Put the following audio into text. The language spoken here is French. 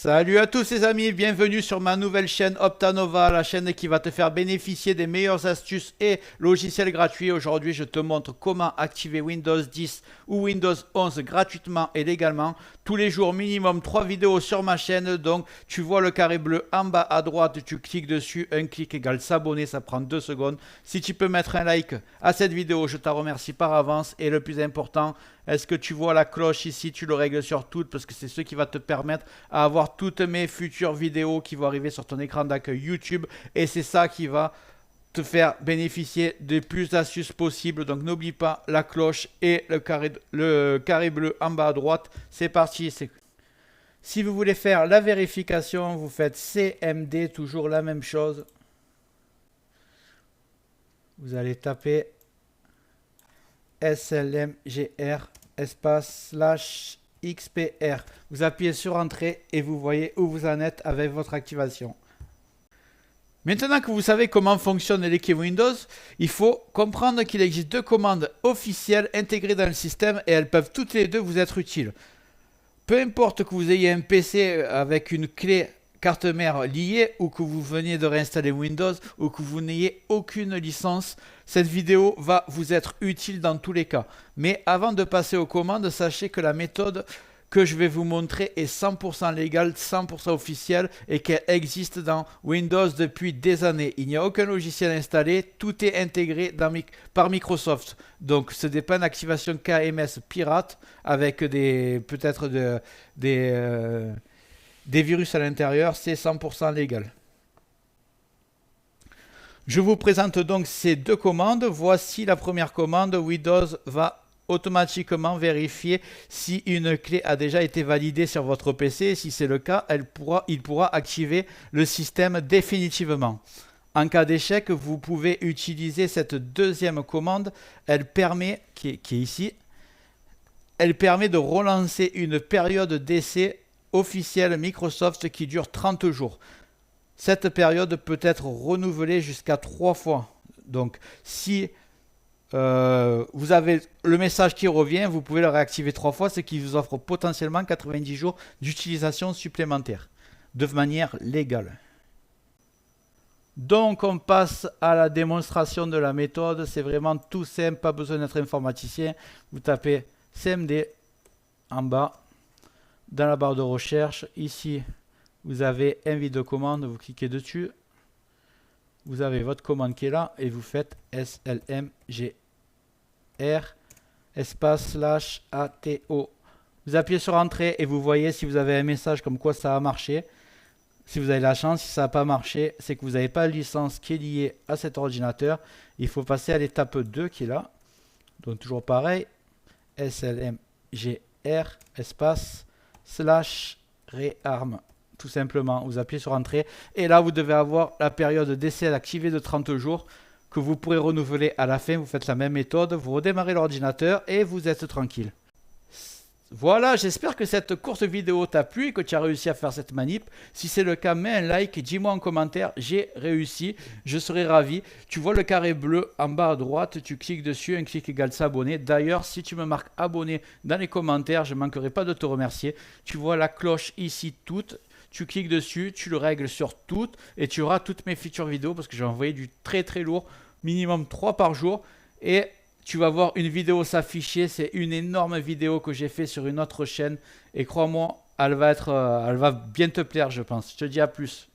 Salut à tous les amis, bienvenue sur ma nouvelle chaîne Optanova, la chaîne qui va te faire bénéficier des meilleures astuces et logiciels gratuits. Aujourd'hui, je te montre comment activer Windows 10 ou Windows 11 gratuitement et légalement. Tous les jours, minimum 3 vidéos sur ma chaîne. Donc, tu vois le carré bleu en bas à droite, tu cliques dessus. Un clic égale s'abonner, ça prend 2 secondes. Si tu peux mettre un like à cette vidéo, je t'en remercie par avance. Et le plus important, est-ce que tu vois la cloche ici? Tu le règles sur toutes parce que c'est ce qui va te permettre à avoir toutes mes futures vidéos qui vont arriver sur ton écran d'accueil YouTube. Et c'est ça qui va te faire bénéficier des plus d'astuces possibles. Donc n'oublie pas la cloche et le carré bleu en bas à droite. C'est parti. Si vous voulez faire la vérification, vous faites CMD, toujours la même chose. Vous allez taper SLMGR espace / XPR. Vous appuyez sur Entrée et vous voyez où vous en êtes avec votre activation. Maintenant que vous savez comment fonctionne les clés Windows, il faut comprendre qu'il existe deux commandes officielles intégrées dans le système et elles peuvent toutes les deux vous être utiles. Peu importe que vous ayez un PC avec une clé carte mère liée ou que vous veniez de réinstaller Windows ou que vous n'ayez aucune licence, cette vidéo va vous être utile dans tous les cas. Mais avant de passer aux commandes, sachez que la méthode que je vais vous montrer est 100% légale, 100% officielle et qu'elle existe dans Windows depuis des années. Il n'y a aucun logiciel installé, tout est intégré par Microsoft. Donc ce n'est pas une activation KMS pirate avec peut-être des virus à l'intérieur, c'est 100% légal. Je vous présente donc ces deux commandes. Voici la première commande. Windows va automatiquement vérifier si une clé a déjà été validée sur votre PC. Si c'est le cas, il pourra activer le système définitivement. En cas d'échec, vous pouvez utiliser cette deuxième commande. Elle permet, qui est ici, elle permet de relancer une période d'essai officielle Microsoft qui dure 30 jours. Cette période peut être renouvelée jusqu'à 3 fois. Donc, si vous avez le message qui revient, vous pouvez le réactiver 3 fois, ce qui vous offre potentiellement 90 jours d'utilisation supplémentaire, de manière légale. Donc, on passe à la démonstration de la méthode. C'est vraiment tout simple, pas besoin d'être informaticien. Vous tapez CMD en bas. Dans la barre de recherche, ici, vous avez invite de commande, vous cliquez dessus. Vous avez votre commande qui est là et vous faites SLMGR espace / ATO. Vous appuyez sur Entrée et vous voyez si vous avez un message comme quoi ça a marché. Si vous avez la chance, si ça n'a pas marché, c'est que vous n'avez pas de licence qui est liée à cet ordinateur. Il faut passer à l'étape 2 qui est là. Donc toujours pareil, SLMGR espace / rearm, tout simplement. Vous appuyez sur Entrée et là vous devez avoir la période d'essai activée de 30 jours que vous pourrez renouveler à la fin. Vous faites la même méthode, vous redémarrez l'ordinateur et vous êtes tranquille. Voilà, j'espère que cette courte vidéo t'a plu et que tu as réussi à faire cette manip. Si c'est le cas, mets un like et dis-moi en commentaire, j'ai réussi, je serai ravi. Tu vois le carré bleu en bas à droite, tu cliques dessus, un clic égale s'abonner. D'ailleurs, si tu me marques abonné dans les commentaires, je ne manquerai pas de te remercier. Tu vois la cloche ici toute, tu cliques dessus, tu le règles sur toutes et tu auras toutes mes futures vidéos parce que j'ai envoyé du très très lourd, minimum 3 par jour. Et tu vas voir une vidéo s'afficher, c'est une énorme vidéo que j'ai fait sur une autre chaîne et crois-moi, elle va bien te plaire je pense. Je te dis à plus.